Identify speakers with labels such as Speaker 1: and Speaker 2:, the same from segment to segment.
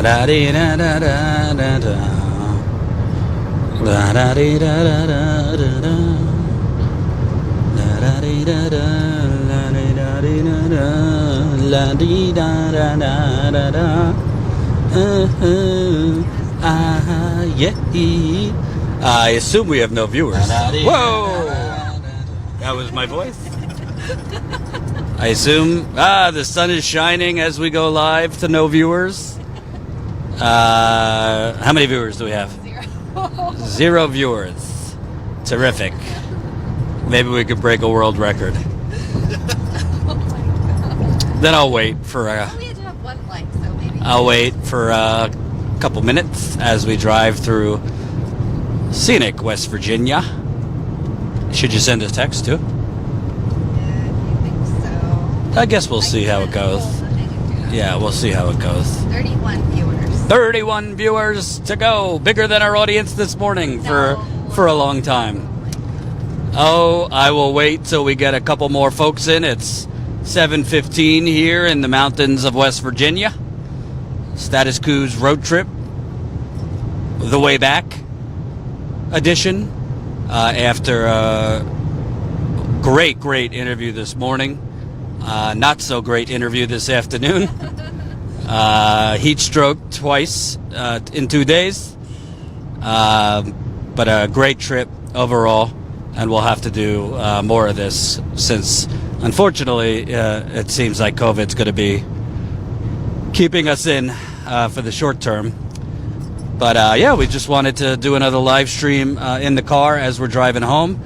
Speaker 1: I assume we have no viewers. Whoa! That was my voice. I assume the sun is shining as we go live to no viewers. How many viewers do we have? 0 viewers. Terrific. Maybe we could break a world record. Then I'll wait for
Speaker 2: we had to have 1 like, so maybe.
Speaker 1: I'll wait for a couple minutes as we drive through scenic West Virginia. Should you send a text too?
Speaker 2: Yeah, I think so.
Speaker 1: I guess we'll see how it goes. Yeah, we'll see how it goes.
Speaker 2: 31 viewers.
Speaker 1: 31 viewers to go. Bigger than our audience this morning for a long time. Oh, I will wait till we get a couple more folks in. It's 7:15 here in the mountains of West Virginia. Status Quo's road trip. The way back edition. After a great interview this morning. Not so great interview this afternoon. Heat stroke twice in 2 days. But a great trip overall. And we'll have to do more of this since, unfortunately, it seems like COVID's going to be keeping us in for the short term. But yeah, we just wanted to do another live stream in the car as we're driving home.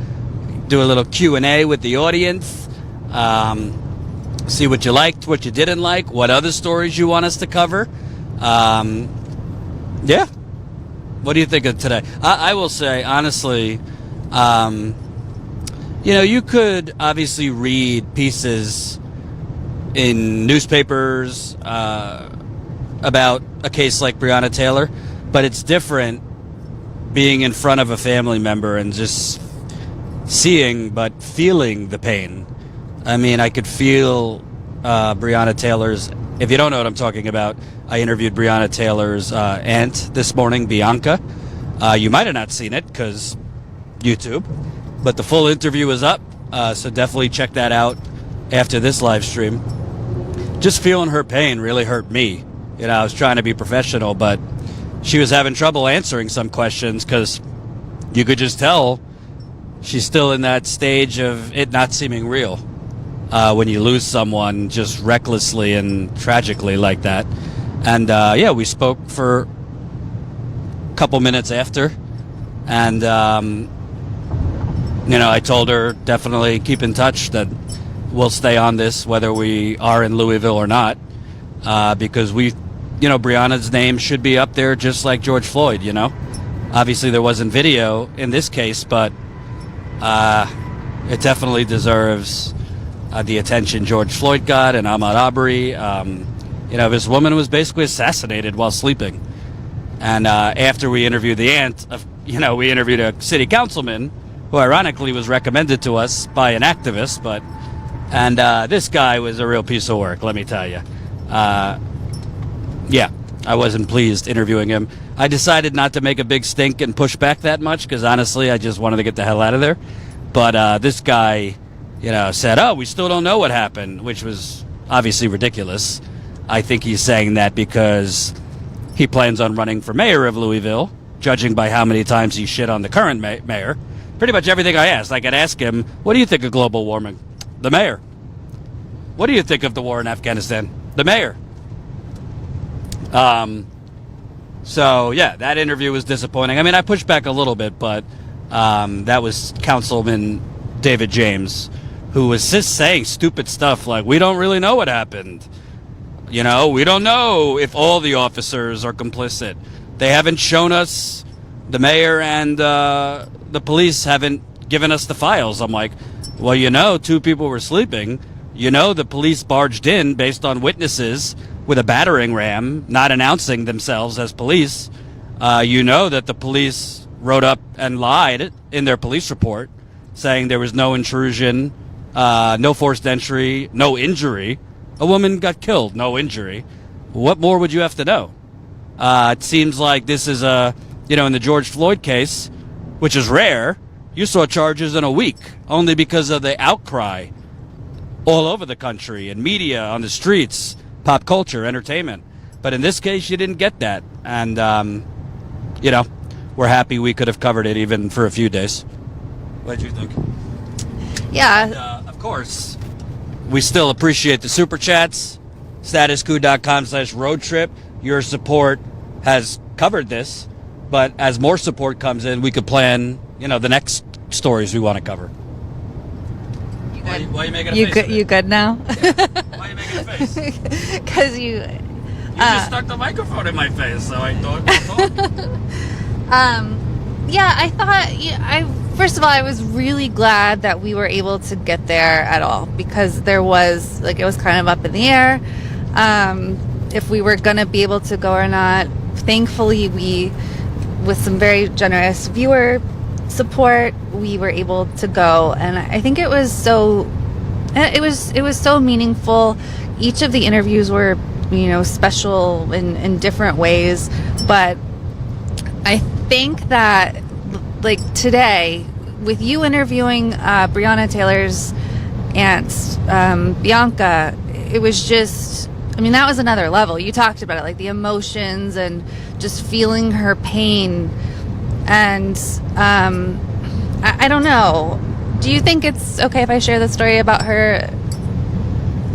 Speaker 1: Do a little Q&A with the audience. See what you liked, what you didn't like, what other stories you want us to cover. Yeah. What do you think of today? I will say, honestly, you could obviously read pieces in newspapers about a case like Breonna Taylor, but it's different being in front of a family member and just seeing but feeling the pain. I mean, I could feel Breonna Taylor's, if you don't know what I'm talking about, I interviewed Breonna Taylor's aunt this morning, Bianca. You might have not seen it because YouTube, but the full interview is up, so definitely check that out after this live stream. Just feeling her pain really hurt me. I was trying to be professional, but she was having trouble answering some questions because you could just tell she's still in that stage of it not seeming real when you lose someone just recklessly and tragically like that. And yeah, we spoke for a couple minutes after, and I told her definitely keep in touch, that we'll stay on this whether we are in Louisville or not, because Breonna's name should be up there just like George Floyd. Obviously there wasn't video in this case, but it definitely deserves the attention George Floyd got and Ahmaud Arbery. This woman was basically assassinated while sleeping. And after we interviewed the aunt, we interviewed a city councilman who ironically was recommended to us by an activist, and this guy was a real piece of work, let me tell you. Yeah, I wasn't pleased interviewing him. I decided not to make a big stink and push back that much because honestly, I just wanted to get the hell out of there. But this guy, said, "Oh, we still don't know what happened," which was obviously ridiculous. I think he's saying that because he plans on running for mayor of Louisville, judging by how many times he shit on the current mayor. Pretty much everything I asked, I could ask him, "What do you think of global warming?" The mayor. "What do you think of the war in Afghanistan?" The mayor. So yeah, that interview was disappointing. I mean, I pushed back a little bit, but that was Councilman David James, who was just saying stupid stuff like, "We don't really know what happened. We don't know if all the officers are complicit. They haven't shown us, the mayor and the police haven't given us the files." I'm like, well, 2 people were sleeping. The police barged in based on witnesses with a battering ram, not announcing themselves as police. That the police wrote up and lied in their police report, saying there was no intrusion, no forced entry, no injury. A woman got killed, no injury. What more would you have to know? It seems like this is in the George Floyd case, which is rare, you saw charges in a week only because of the outcry all over the country and media, on the streets, pop culture, entertainment. But in this case, you didn't get that. And, we're happy we could have covered it even for a few days. What did you think?
Speaker 2: Yeah.
Speaker 1: And, of course, we still appreciate the super chats. Statuscoup.com/road trip. Your support has covered this, but as more support comes in, we could plan, the next stories we want to cover. Why are you making a face?
Speaker 3: You good now?
Speaker 1: Yeah. Why are you making a face?
Speaker 3: Because you.
Speaker 1: You just stuck the microphone in my face, so I thought I'd talk.
Speaker 3: Yeah, I thought. First of all, I was really glad that we were able to get there at all, because it was kind of up in the air if we were going to be able to go or not. Thankfully, with some very generous viewer support, we were able to go, and I think it was so meaningful. Each of the interviews were special in different ways, but I think that today, with you interviewing Breonna Taylor's aunt, Bianca, it was just, that was another level. You talked about it, the emotions and just feeling her pain. And I don't know. Do you think it's okay if I share the story about her,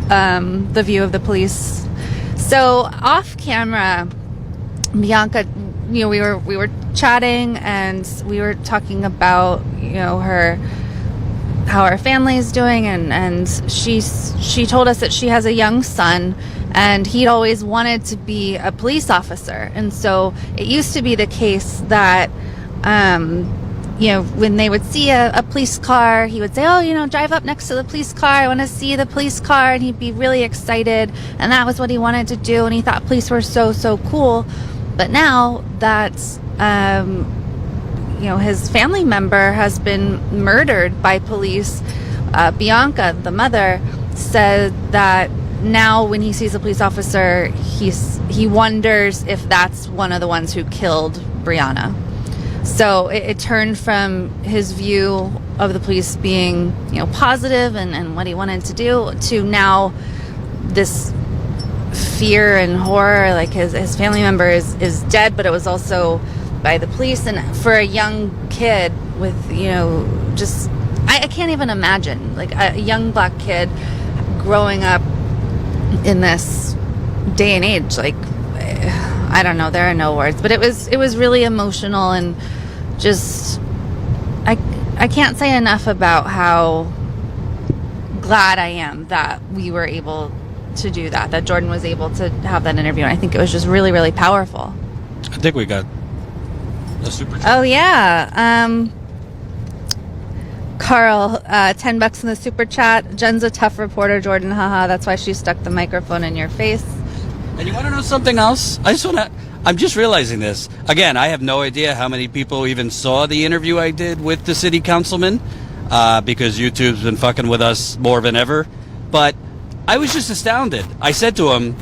Speaker 3: the view of the police? So off camera, Bianca, we were chatting, and we were talking about how her family is doing, and she told us that she has a young son, and he'd always wanted to be a police officer. And so it used to be the case that when they would see a police car, he would say, drive up next to the police car. I want to see the police car. And he'd be really excited. And that was what he wanted to do. And he thought police were so, so cool. But now that, his family member has been murdered by police, Bianca, the mother, said that now when he sees a police officer, he wonders if that's one of the ones who killed Breonna. So it turned from his view of the police being, positive and what he wanted to do, to now this fear and horror, his family member is dead, but it was also by the police. And for a young kid with, just, I can't even imagine, a young black kid growing up in this day and age, I don't know, there are no words, but it was really emotional, and just I can't say enough about how glad I am that we were able to do that Jordan was able to have that interview. And I think it was just really, really powerful.
Speaker 1: I think we got a super chat.
Speaker 3: Oh yeah, Carl, $10 in the super chat. Jen's a tough reporter, Jordan. Haha, that's why she stuck the microphone in your face.
Speaker 1: And you want to know something else? I'm just realizing this. Again, I have no idea how many people even saw the interview I did with the city councilman, because YouTube's been fucking with us more than ever. But I was just astounded. I said to him,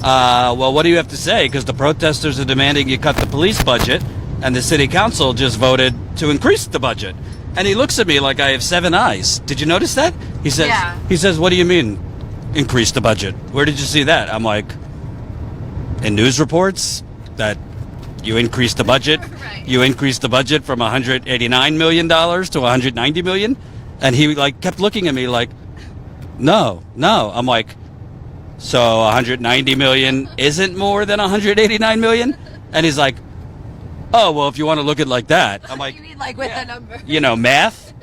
Speaker 1: well, what do you have to say? Because the protesters are demanding you cut the police budget, and the city council just voted to increase the budget. And he looks at me like I have 7 eyes. Did you notice that? He says, what do you mean, increase the budget? Where did you see that? I'm like, in news reports that you increased the budget.
Speaker 2: Right.
Speaker 1: You increased the budget from $189 million to $190 million. And he kept looking at me like, no. I'm like, so $190 million isn't more than $189 million? And he's like, oh, well, if you want to look at it like that. I'm like,
Speaker 2: You mean with the number?
Speaker 1: Math?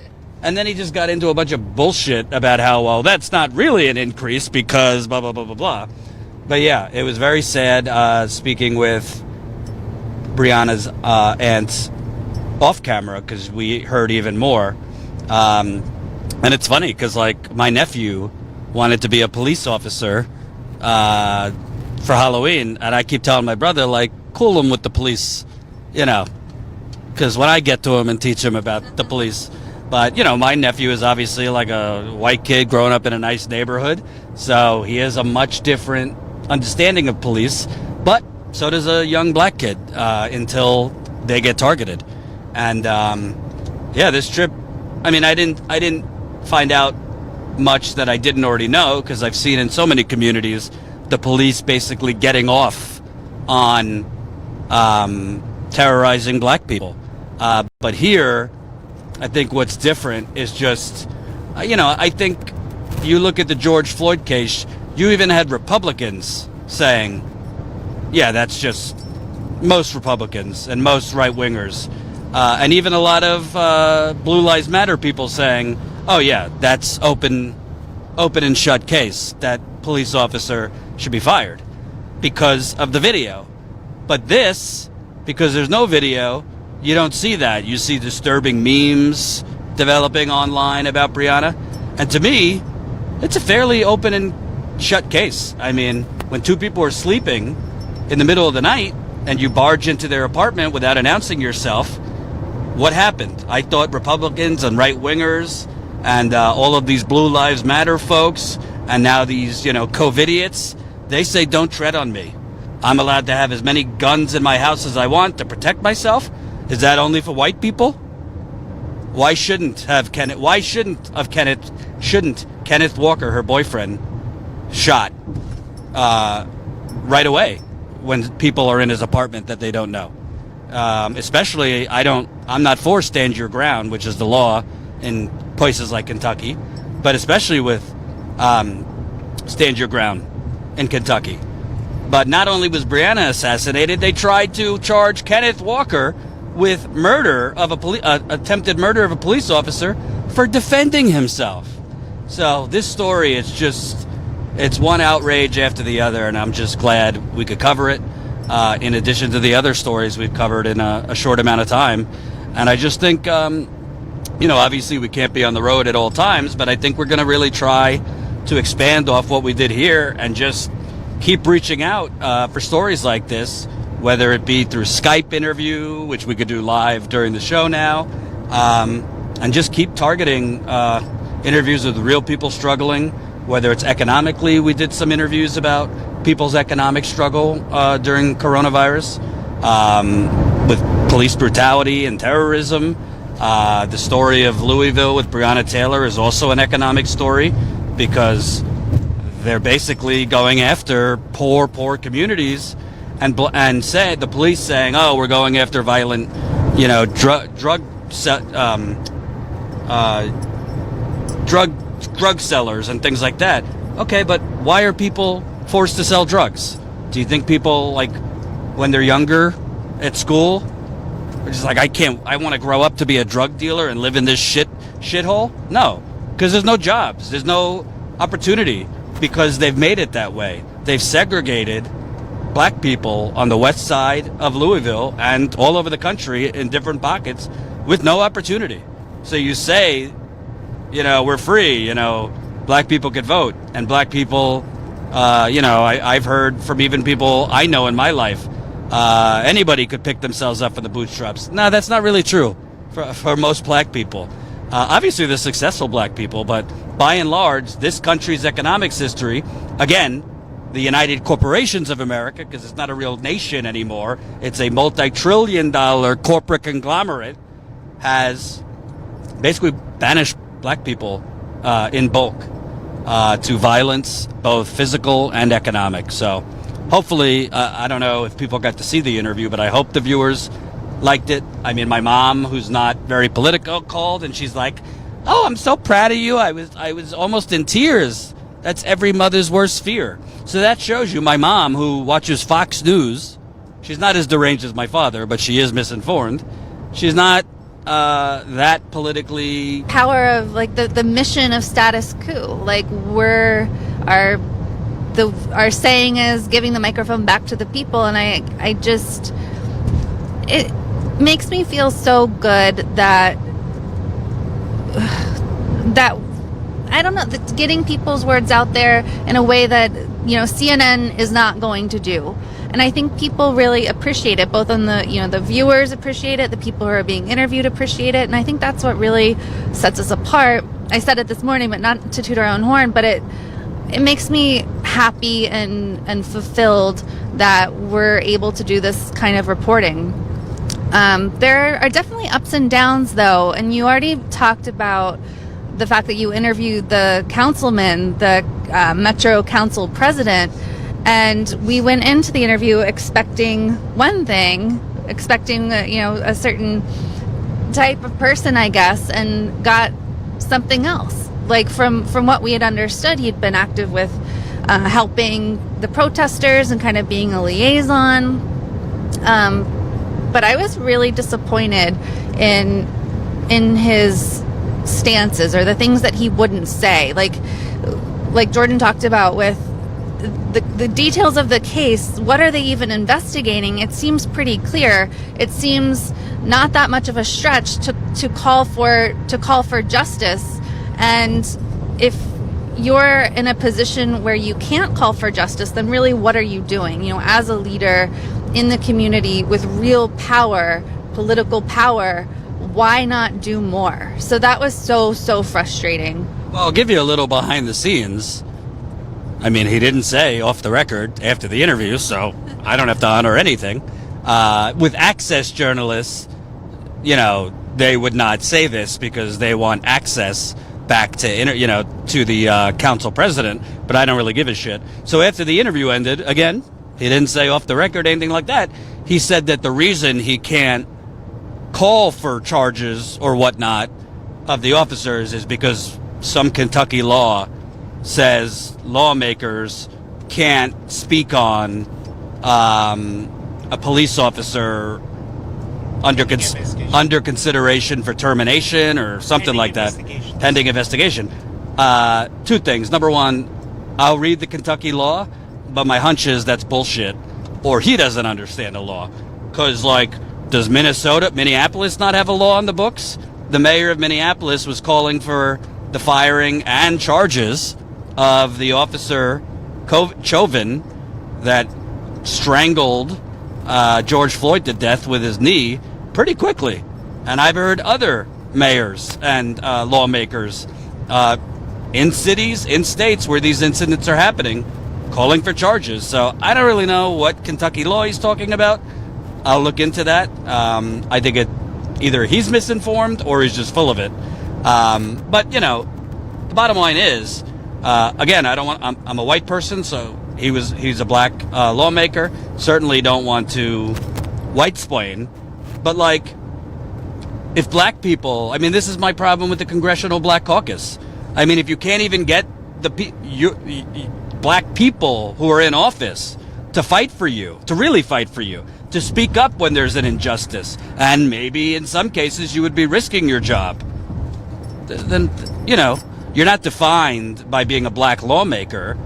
Speaker 1: And then he just got into a bunch of bullshit about how, well, that's not really an increase because blah, blah, blah, blah, blah. But yeah, it was very sad speaking with Breonna's aunt off camera, because we heard even more. And it's funny because my nephew wanted to be a police officer for Halloween, and I keep telling my brother cool him with the police, because when I get to him and teach him about the police. But my nephew is obviously a white kid growing up in a nice neighborhood, so he has a much different understanding of police. But So does a young black kid until they get targeted. And this trip, I mean, I didn't find out much that I didn't already know, because I've seen in so many communities the police basically getting off on terrorizing black people. But here, I think what's different is just, I think you look at the George Floyd case, you even had Republicans saying, yeah, that's just most Republicans and most right-wingers. And even a lot of Blue Lives Matter people saying, oh, yeah, that's open and shut case. That police officer should be fired because of the video. But this, because there's no video, you don't see that. You see disturbing memes developing online about Breonna. And to me, it's a fairly open and shut case. I mean, when two people are sleeping in the middle of the night and you barge into their apartment without announcing yourself, what happened? I thought Republicans and right-wingers and all of these Blue Lives Matter folks and now these, COVIDiots, they say, don't tread on me. I'm allowed to have as many guns in my house as I want to protect myself. Is that only for white people? Why shouldn't Kenneth Walker, her boyfriend, shot right away when people are in his apartment that they don't know? Especially, I'm not for stand your ground, which is the law in places like Kentucky, but especially with stand your ground in Kentucky. But not only was Breonna assassinated, they tried to charge Kenneth Walker with attempted murder of a police officer for defending himself. So this story, it's one outrage after the other, and I'm just glad we could cover it. In addition to the other stories we've covered in a short amount of time. And I just think, obviously we can't be on the road at all times, but I think we're going to really try to expand off what we did here and just keep reaching out for stories like this, whether it be through Skype interview, which we could do live during the show now, and just keep targeting interviews with real people struggling, whether it's economically. We did some interviews about people's economic struggle during coronavirus, with police brutality and terrorism. The story of Louisville with Breonna Taylor is also an economic story, because they're basically going after poor communities, and say the police saying, "Oh, we're going after violent, drug sellers and things like that." Okay, but why are people forced to sell drugs? Do you think people, like, when they're younger at school, are just like, I want to grow up to be a drug dealer and live in this shithole? No, because there's no jobs, there's no opportunity, because they've made it that way. They've segregated black people on the west side of Louisville and all over the country in different pockets with no opportunity. So you say, we're free, black people could vote, and black people, I've heard from even people I know in my life, anybody could pick themselves up from the bootstraps. No, that's not really true for most black people. Obviously, there's successful black people, but by and large, this country's economics history, again, the United Corporations of America, because it's not a real nation anymore, it's a multi-trillion-dollar corporate conglomerate, has basically banished black people in bulk to violence, both physical and economic. So hopefully, I don't know if people got to see the interview, but I hope the viewers liked it. I mean, my mom, who's not very political, called, and she's like, "Oh, I'm so proud of you. I was almost in tears." That's every mother's worst fear. So that shows you my mom, who watches Fox News. She's not as deranged as my father, but she is misinformed. She's not that politically...
Speaker 3: Power of, like, the mission of status quo. Like, our saying is giving the microphone back to the people, and I just... It makes me feel so good that I don't know, that's getting people's words out there in a way that, CNN is not going to do. And I think people really appreciate it, both on the viewers appreciate it, the people who are being interviewed appreciate it. And I think that's what really sets us apart. I said it this morning, but not to toot our own horn, but it makes me happy and fulfilled that we're able to do this kind of reporting. There are definitely ups and downs, though, and you already talked about the fact that you interviewed the councilman, the Metro Council president, and we went into the interview expecting one thing, a certain type of person, I guess, and got something else. Like from what we had understood, he'd been active with helping the protesters and kind of being a liaison. But I was really disappointed in his stances, or the things that he wouldn't say. Like Jordan talked about with the details of the case. What are they even investigating? It seems pretty clear. It seems not that much of a stretch to call for justice. And if you're in a position where you can't call for justice, then really what are you doing? As a leader in the community with real power, political power, why not do more? So that was so frustrating.
Speaker 1: Well, I'll give you a little behind the scenes. I mean, he didn't say off the record after the interview, so I don't have to honor anything. With access journalists, they would not say this because they want access back to to the council president, but I don't really give a shit. So after the interview ended, again, he didn't say off the record anything like that. He said that the reason he can't call for charges or whatnot of the officers is because some Kentucky law says lawmakers can't speak on a police officer under consideration for termination or something like that. Pending investigation. Two things. Number one, I'll read the Kentucky law, but my hunch is that's bullshit. Or he doesn't understand the law. Because, does Minneapolis not have a law on the books? The mayor of Minneapolis was calling for the firing and charges of the officer Chauvin that strangled George Floyd to death with his knee pretty quickly. And I've heard other mayors and lawmakers in cities, in states where these incidents are happening, calling for charges. So I don't really know what Kentucky law he's talking about. I'll look into that. I think either he's misinformed or he's just full of it. But the bottom line is, again, I'm a white person, so he's a black lawmaker. Certainly don't want to white-splain, but if black people, this is my problem with the Congressional Black Caucus. If you can't even get black people who are in office to fight for you, to really fight for you, to speak up when there's an injustice, and maybe in some cases you would be risking your job, then, you're not defined by being a black lawmaker.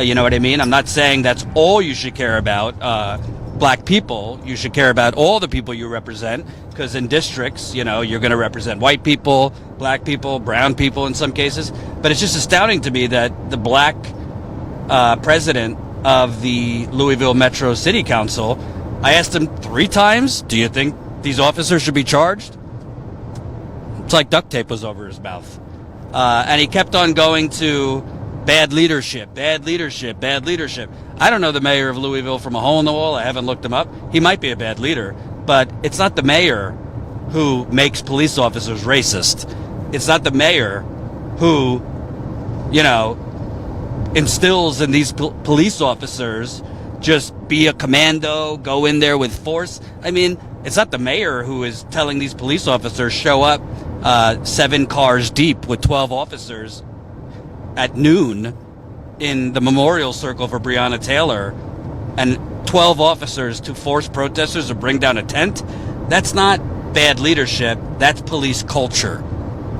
Speaker 1: You know what I mean? I'm not saying that's all you should care about. Black people, you should care about all the people you represent, because in districts, you're going to represent white people, black people, brown people in some cases. But it's just astounding to me that the black president of the Louisville Metro City Council, I asked him 3 times, do you think these officers should be charged? It's like duct tape was over his mouth. And he kept on going to bad leadership. I don't know the mayor of Louisville from a hole in the wall. I haven't looked him up. He might be a bad leader, but it's not the mayor who makes police officers racist. It's not the mayor who, instills in these police officers just be a commando, go in there with force. It's not the mayor who is telling these police officers show up 7 cars deep with 12 officers at noon in the memorial circle for Breonna Taylor, and 12 officers to force protesters to bring down a tent. That's not bad leadership. That's police culture.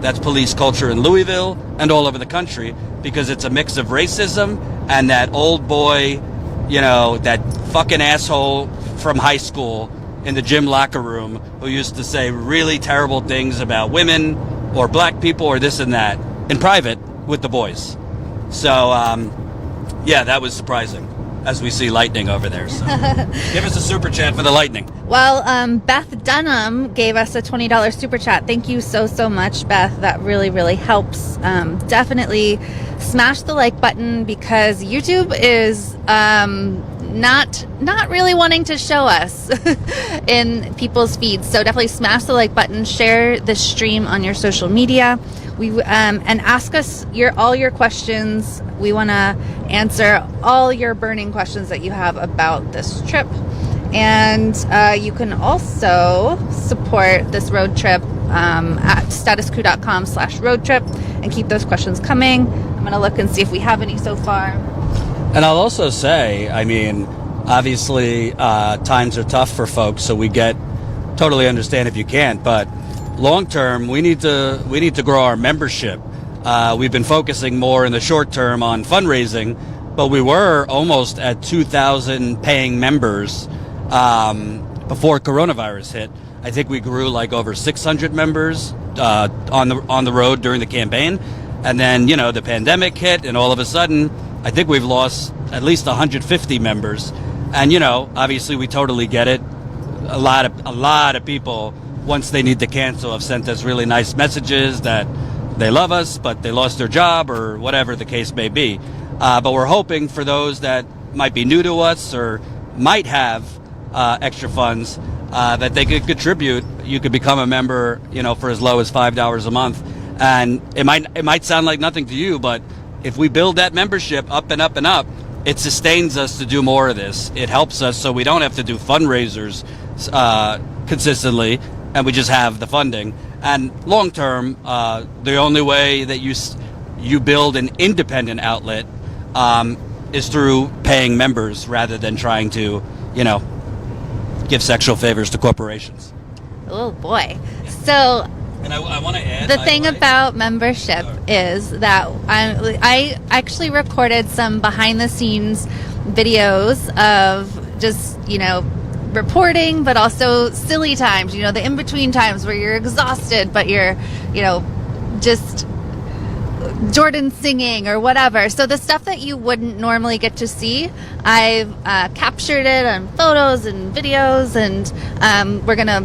Speaker 1: That's police culture in Louisville and all over the country, because it's a mix of racism and that old boy, that fucking asshole from high school in the gym locker room who used to say really terrible things about women or black people or this and that in private with the boys. So, that was surprising. as we see lightning over there. So give us a super chat for the lightning.
Speaker 3: Well, Beth Dunham gave us a $20 super chat. Thank you so much, Beth. That really, really helps. Definitely smash the like button because YouTube is not really wanting to show us in people's feeds. So definitely smash the like button, share the stream on your social media. We and ask us all your questions. We want to answer all your burning questions that you have about this trip. And you can also support this road trip at statuscoup.com/road trip and keep those questions coming. I'm going to look and see if we have any so far.
Speaker 1: And I'll also say, I mean, obviously times are tough for folks, so we totally understand if you can't, but long term, we need to grow our membership. We've been focusing more in the short term on fundraising, but we were almost at 2,000 paying members before coronavirus hit. I think we grew like over 600 members on the road during the campaign, and then the pandemic hit, and all of a sudden, I think we've lost at least 150 members. And obviously, we totally get it. A lot of people, once they need to cancel, have sent us really nice messages that they love us, but they lost their job or whatever the case may be. But we're hoping for those that might be new to us or might have extra funds that they could contribute. You could become a member, for as low as $5 a month. And it might sound like nothing to you, but if we build that membership up and up and up, it sustains us to do more of this. It helps us so we don't have to do fundraisers consistently, and we just have the funding. And long term, the only way that you build an independent outlet is through paying members rather than trying to, give sexual favors to corporations.
Speaker 3: Oh boy. So
Speaker 1: and I want to add,
Speaker 3: the thing about membership is that I actually recorded some behind the scenes videos of just, reporting, but also silly times, the in-between times where you're exhausted, but you're, just Jordan singing or whatever. So the stuff that you wouldn't normally get to see, I've captured it on photos and videos, and we're going to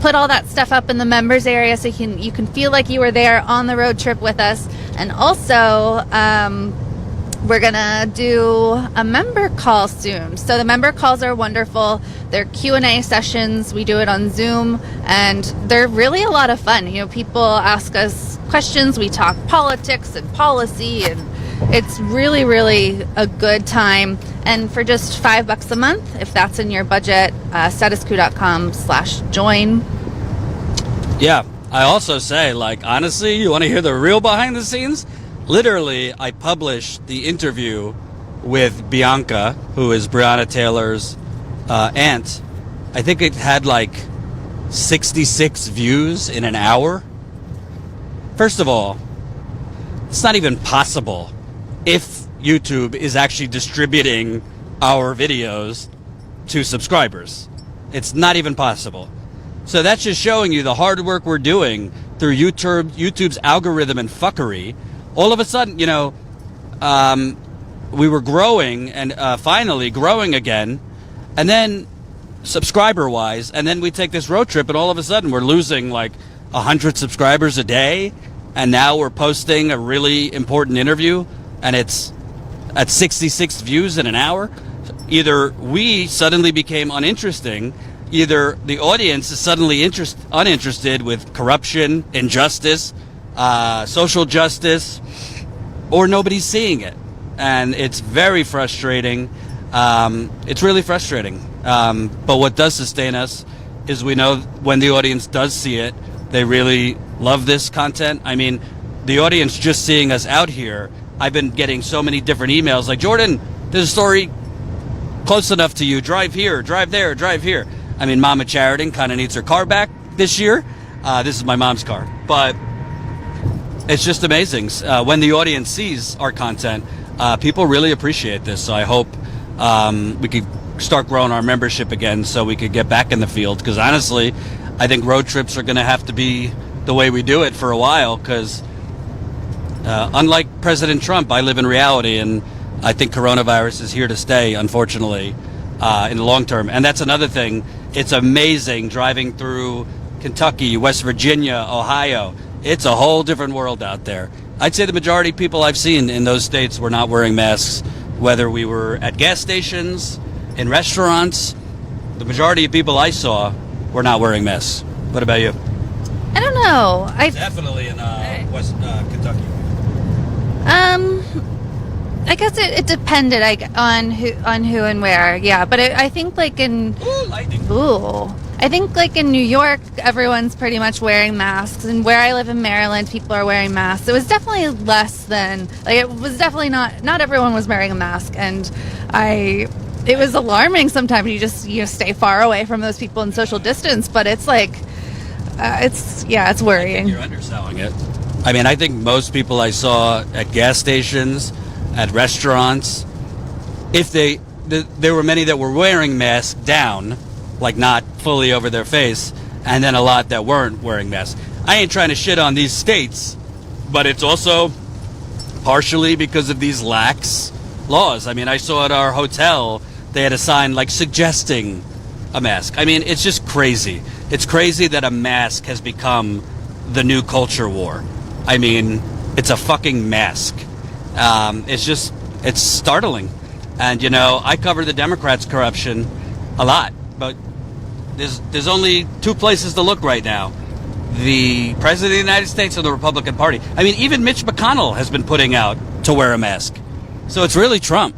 Speaker 3: put all that stuff up in the members area so you can feel like you were there on the road trip with us. And also, we're gonna do a member call soon. So the member calls are wonderful. They're Q&A sessions. We do it on Zoom, and they're really a lot of fun. People ask us questions. We talk politics and policy, and it's really, really a good time. And for just $5 a month, if that's in your budget, statuscoup.com/join.
Speaker 1: Yeah, I also say, honestly, you want to hear the real behind the scenes? Literally, I published the interview with Bianca, who is Breonna Taylor's aunt. I think it had 66 views in an hour. First of all, it's not even possible if YouTube is actually distributing our videos to subscribers. It's not even possible. So that's just showing you the hard work we're doing through YouTube's algorithm and fuckery. All of a sudden, we were growing and finally growing again, and then subscriber-wise, and then we take this road trip, and all of a sudden we're losing 100 subscribers a day, and now we're posting a really important interview, and it's at 66 views in an hour. Either we suddenly became uninteresting, either the audience is suddenly uninterested with corruption, injustice, social justice, or nobody's seeing it. And it's very frustrating. It's really frustrating. But what does sustain us is we know when the audience does see it, they really love this content. I mean, the audience just seeing us out here, I've been getting so many different emails like, Jordan, there's a story close enough to you. Drive here, drive there, drive here. I mean, Mama Chariton kind of needs her car back this year. This is my mom's car. But it's just amazing. When the audience sees our content, people really appreciate this. So I hope we could start growing our membership again so we could get back in the field. Because honestly, I think road trips are going to have to be the way we do it for a while. Because unlike President Trump, I live in reality. And I think coronavirus is here to stay, unfortunately, in the long term. And that's another thing. It's amazing driving through Kentucky, West Virginia, Ohio. It's a whole different world out there. I'd say the majority of people I've seen in those states were not wearing masks, whether we were at gas stations, in restaurants. The majority of people I saw were not wearing masks. What about you?
Speaker 3: I don't know.
Speaker 1: Definitely in West Kentucky.
Speaker 3: I guess it depended on who and where. Yeah, but I think like in
Speaker 1: Lightning.
Speaker 3: I think like in New York, everyone's pretty much wearing masks, and where I live in Maryland, people are wearing masks. It was definitely less than like it was definitely not everyone was wearing a mask, and it was alarming sometimes. You stay far away from those people and social distance, but it's like it's worrying.
Speaker 1: You're underselling it. I mean, I think most people I saw at gas stations, at restaurants, there were many that were wearing masks down, like not fully over their face, and then a lot that weren't wearing masks. I ain't trying to shit on these states, but it's also partially because of these lax laws. I mean, I saw at our hotel, they had a sign like suggesting a mask. I mean, it's just crazy. It's crazy that a mask has become the new culture war. I mean, it's a fucking mask. It's startling. And, I cover the Democrats' corruption a lot, but there's only two places to look right now. The President of the United States and the Republican Party. I mean, even Mitch McConnell has been putting out to wear a mask. So it's really Trump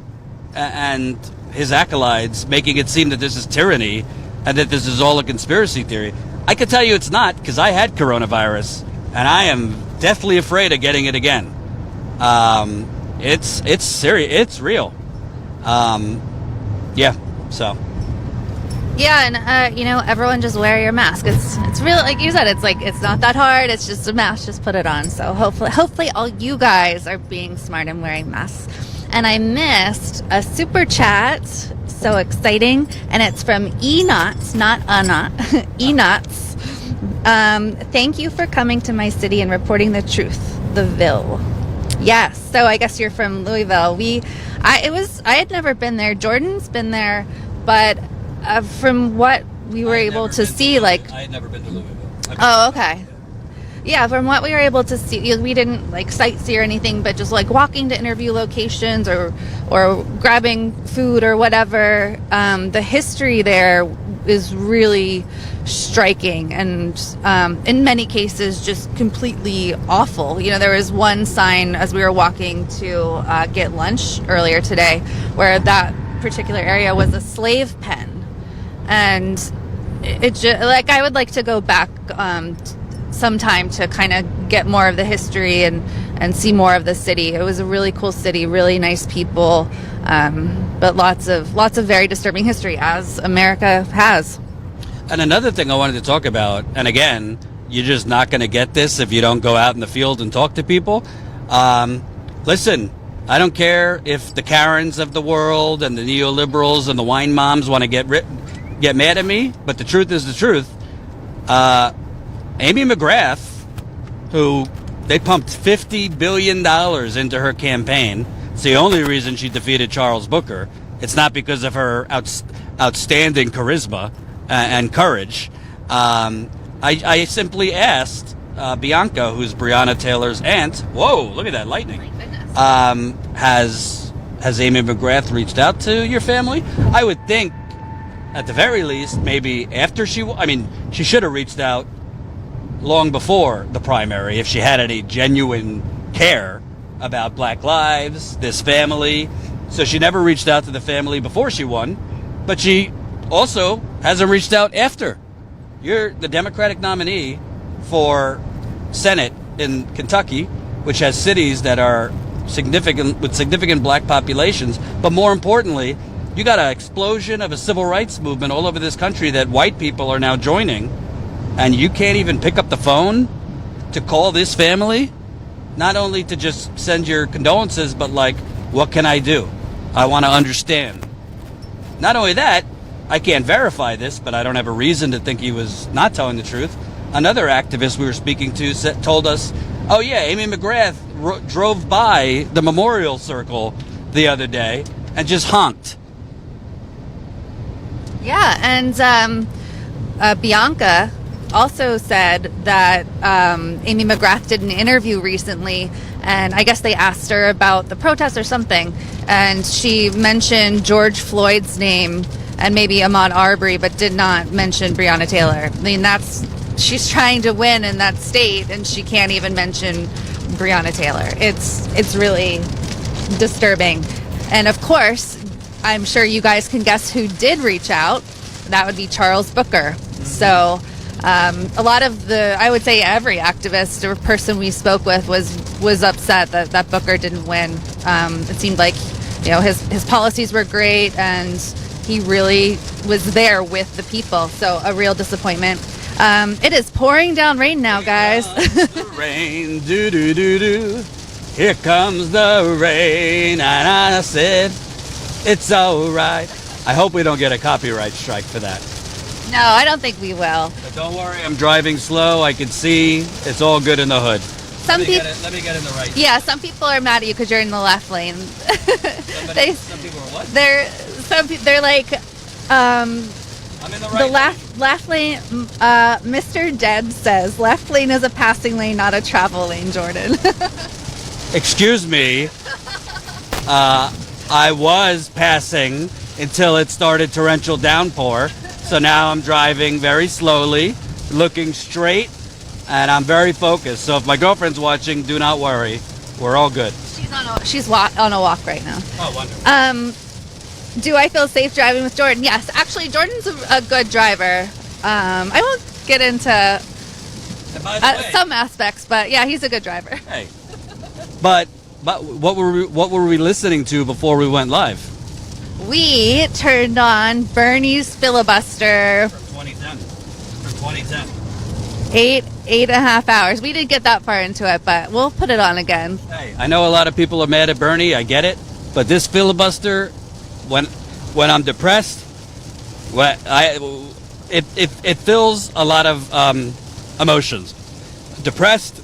Speaker 1: and his acolytes making it seem that this is tyranny and that this is all a conspiracy theory. I can tell you it's not, because I had coronavirus, and I am deathly afraid of getting it again. It's serious. It's real. So.
Speaker 3: Yeah, and everyone just wear your mask. It's real, like you said. It's like it's not that hard. It's just a mask. Just put it on. So hopefully, all you guys are being smart and wearing masks. And I missed a super chat. So exciting, and it's from Enots, not Anot. Enots. Thank you for coming to my city and reporting the truth. The Ville. Yes. So I guess you're from Louisville. I had never been there. Jordan's been there, but from what we were able to see, like
Speaker 1: I had never been to Louisville.
Speaker 3: Oh, okay. Yeah, from what we were able to see, we didn't like sightsee or anything, but just like walking to interview locations or grabbing food or whatever. The history there is really striking, and in many cases just completely awful. There was one sign as we were walking to get lunch earlier today where that particular area was a slave pen, and it just like I would like to go back sometime to kind of get more of the history and see more of the city. It was a really cool city, really nice people, but lots of very disturbing history, as America has.
Speaker 1: And another thing I wanted to talk about, and again, you're just not going to get this if you don't go out in the field and talk to people. Listen, I don't care if the Karens of the world and the neoliberals and the wine moms want to get mad at me, but the truth is the truth. Amy McGrath, who they pumped $50 billion into her campaign. It's the only reason she defeated Charles Booker. It's not because of her outstanding charisma and courage. I simply asked Bianca, who's Breonna Taylor's aunt. Whoa, look at that lightning.
Speaker 3: My goodness.
Speaker 1: Has Amy McGrath reached out to your family? I would think, at the very least, maybe after she should have reached out long before the primary if she had any genuine care about Black lives, this family. So she never reached out to the family before she won, but she also hasn't reached out after. You're the Democratic nominee for Senate in Kentucky, which has cities that are significant black populations, but more importantly, you got an explosion of a civil rights movement all over this country that white people are now joining. And you can't even pick up the phone to call this family? Not only to just send your condolences, but like, what can I do? I want to understand. Not only that, I can't verify this, but I don't have a reason to think he was not telling the truth. Another activist we were speaking to told us, oh yeah, Amy McGrath drove by the memorial circle the other day and just honked.
Speaker 3: Yeah, and Bianca also said that Amy McGrath did an interview recently, and I guess they asked her about the protest or something, and she mentioned George Floyd's name and maybe Ahmaud Arbery, but did not mention Breonna Taylor. I mean, she's trying to win in that state, and she can't even mention Breonna Taylor. It's really disturbing. And of course, I'm sure you guys can guess who did reach out. That would be Charles Booker. So a lot of I would say every activist or person we spoke with was upset that Booker didn't win. It seemed like, his policies were great, and he really was there with the people. So a real disappointment. It is pouring down rain now, guys.
Speaker 1: The rain, do do do do. Here comes the rain, and I said, it's all right. I hope we don't get a copyright strike for that.
Speaker 3: No, I don't think we will.
Speaker 1: But don't worry, I'm driving slow. I can see. It's all good in the hood.
Speaker 3: Let me
Speaker 1: get in the right.
Speaker 3: Yeah, some people are mad at you because you're in the left lane.
Speaker 1: Some people are what?
Speaker 3: They're like,
Speaker 1: I'm in the right.
Speaker 3: the left lane. Mr. Dead says left lane is a passing lane, not a travel lane. Jordan.
Speaker 1: Excuse me. I was passing until it started torrential downpour. So now I'm driving very slowly, looking straight, and I'm very focused. So if my girlfriend's watching, do not worry. We're all good.
Speaker 3: She's on a walk right now.
Speaker 1: Oh, wonderful.
Speaker 3: Do I feel safe driving with Jordan? Yes. Actually, Jordan's a good driver. I won't get into some aspects, but yeah, he's a good driver.
Speaker 1: Hey. But what were we listening to before we went live?
Speaker 3: We turned on Bernie's filibuster.
Speaker 1: For 2010.
Speaker 3: 8.5 hours. We didn't get that far into it, but we'll put it on again.
Speaker 1: Hey, I know a lot of people are mad at Bernie. I get it, but this filibuster, when I'm depressed, it fills a lot of emotions. Depressed,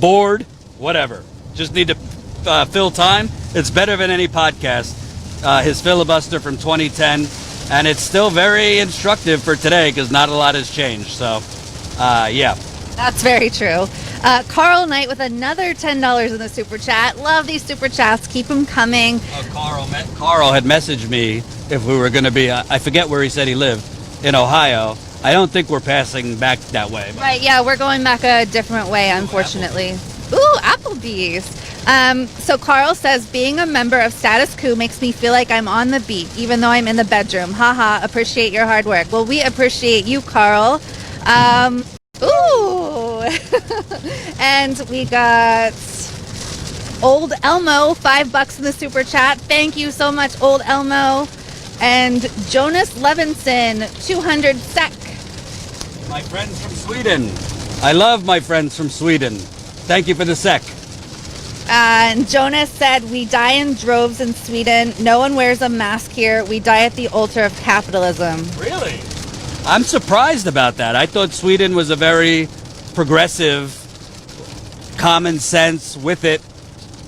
Speaker 1: bored, whatever. Just need to fill time. It's better than any podcast. His filibuster from 2010, and it's still very instructive for today because not a lot has changed. So, yeah.
Speaker 3: That's very true. Carl Knight with another $10 in the super chat. Love these super chats. Keep them coming.
Speaker 1: Carl had messaged me if we were going to be, I forget where he said he lived, in Ohio. I don't think we're passing back that way. But.
Speaker 3: Right, yeah, we're going back a different way, unfortunately. Applebee's. So Carl says, being a member of Status Quo makes me feel like I'm on the beat, even though I'm in the bedroom. Haha, appreciate your hard work. Well, we appreciate you, Carl. And we got Old Elmo, $5 in the super chat. Thank you so much, Old Elmo. And Jonas Levinson, 200 SEK.
Speaker 1: My friends from Sweden. I love my friends from Sweden. Thank you for the SEK.
Speaker 3: And Jonas said, we die in droves in Sweden. No one wears a mask here. We die at the altar of capitalism.
Speaker 1: Really? I'm surprised about that. I thought Sweden was a very progressive, common sense with it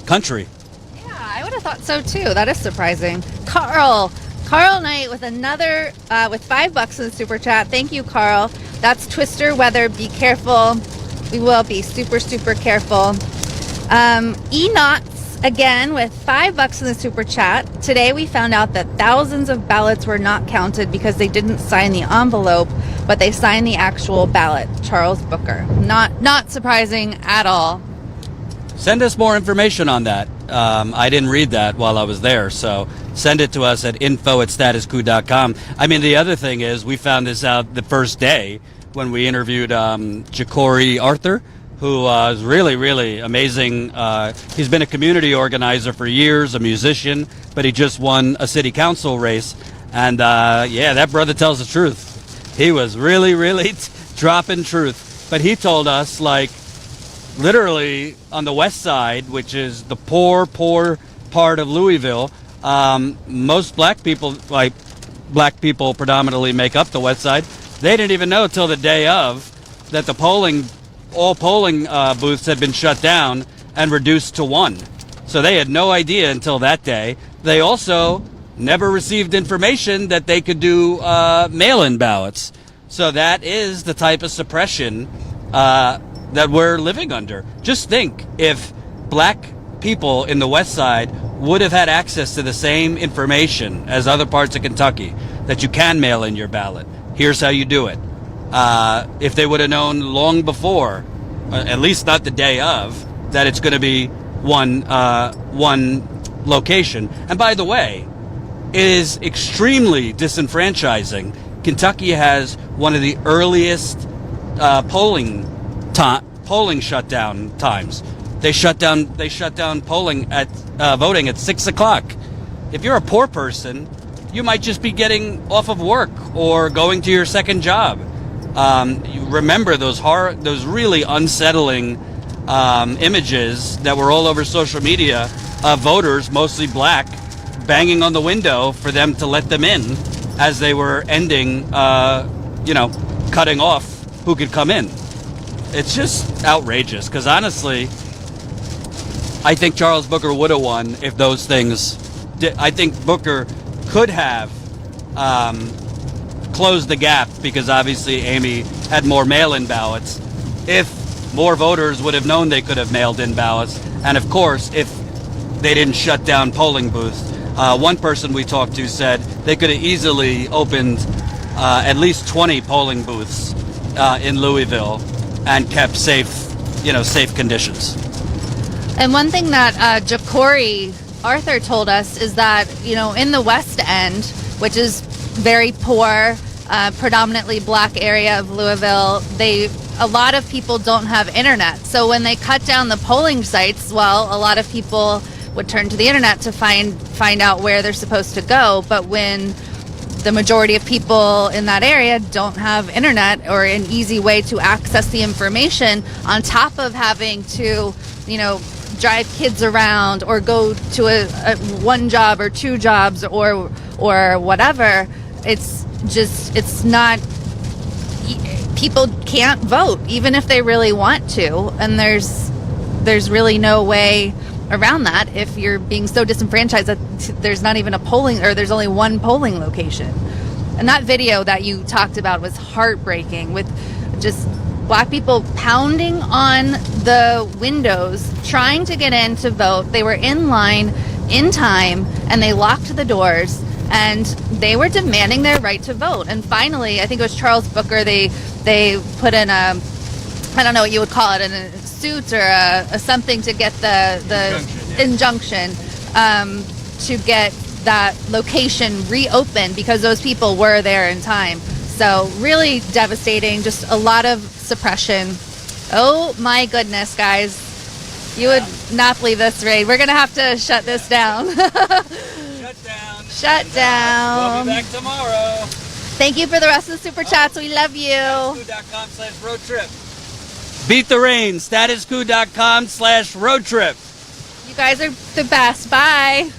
Speaker 1: country.
Speaker 3: Yeah, I would have thought so too. That is surprising. Carl Knight with another, with $5 in the super chat. Thank you, Carl. That's Twister Weather. Be careful. We will be super, super careful. Enots again with $5 in the super chat. Today we found out that thousands of ballots were not counted because they didn't sign the envelope, but they signed the actual ballot. Charles Booker. Not surprising at all.
Speaker 1: Send us more information on that. I didn't read that while I was there, so send it to us at info@statusquo.com. I mean, the other thing is we found this out the first day when we interviewed Ja'Cory Arthur, who is really, really amazing. He's been a community organizer for years, a musician, but he just won a city council race. And yeah, that brother tells the truth. He was really, really dropping truth. But he told us, like, literally on the west side, which is the poor part of Louisville, most black people predominantly make up the west side. They didn't even know till the day of that all polling booths had been shut down and reduced to one. So they had no idea until that day. They also never received information that they could do mail-in ballots. So that is the type of suppression that we're living under. Just think if black people in the West Side would have had access to the same information as other parts of Kentucky, that you can mail in your ballot. Here's how you do it. If they would have known long before, at least not the day of, that it's going to be one location. And by the way, it is extremely disenfranchising. Kentucky has one of the earliest polling shutdown times. They shut down polling at voting at 6 o'clock. If you're a poor person, you might just be getting off of work or going to your second job. You remember those really unsettling images that were all over social media of voters, mostly black, banging on the window for them to let them in as they were ending, cutting off who could come in. It's just outrageous because honestly, I think Charles Booker would have won if those things did. I think Booker could have closed the gap because obviously Amy had more mail-in ballots. If more voters would have known they could have mailed in ballots, and of course, if they didn't shut down polling booths. One person we talked to said they could have easily opened at least 20 polling booths in Louisville and kept safe conditions.
Speaker 3: And one thing that Ja'Cory Arthur told us is that, in the West End, which is very poor, predominantly black area of Louisville, a lot of people don't have internet. So when they cut down the polling sites, well, a lot of people would turn to the internet to find out where they're supposed to go. But when the majority of people in that area don't have internet or an easy way to access the information, on top of having to, drive kids around or go to a one job or two jobs or whatever, it's not, people can't vote even if they really want to, and there's really no way around that if you're being so disenfranchised that there's not even a polling, or there's only one polling location. And that video that you talked about was heartbreaking, with just black people pounding on the windows trying to get in to vote. They were in line in time and they locked the doors and they were demanding their right to vote. And finally, I think it was Charles Booker, they put in I don't know what you would call it, in a suit or a something to get the injunction to get that location reopened because those people were there in time. So really devastating, just a lot of suppression. Oh my goodness, guys. You would not believe this, Ray. We're going to have to shut this down. Shut down.
Speaker 1: We'll be back tomorrow.
Speaker 3: Thank you for the rest of the super chats. We love you.
Speaker 1: Statusquo.com/roadtrip. Beat the rain. Statusquo.com/roadtrip.
Speaker 3: You guys are the best. Bye.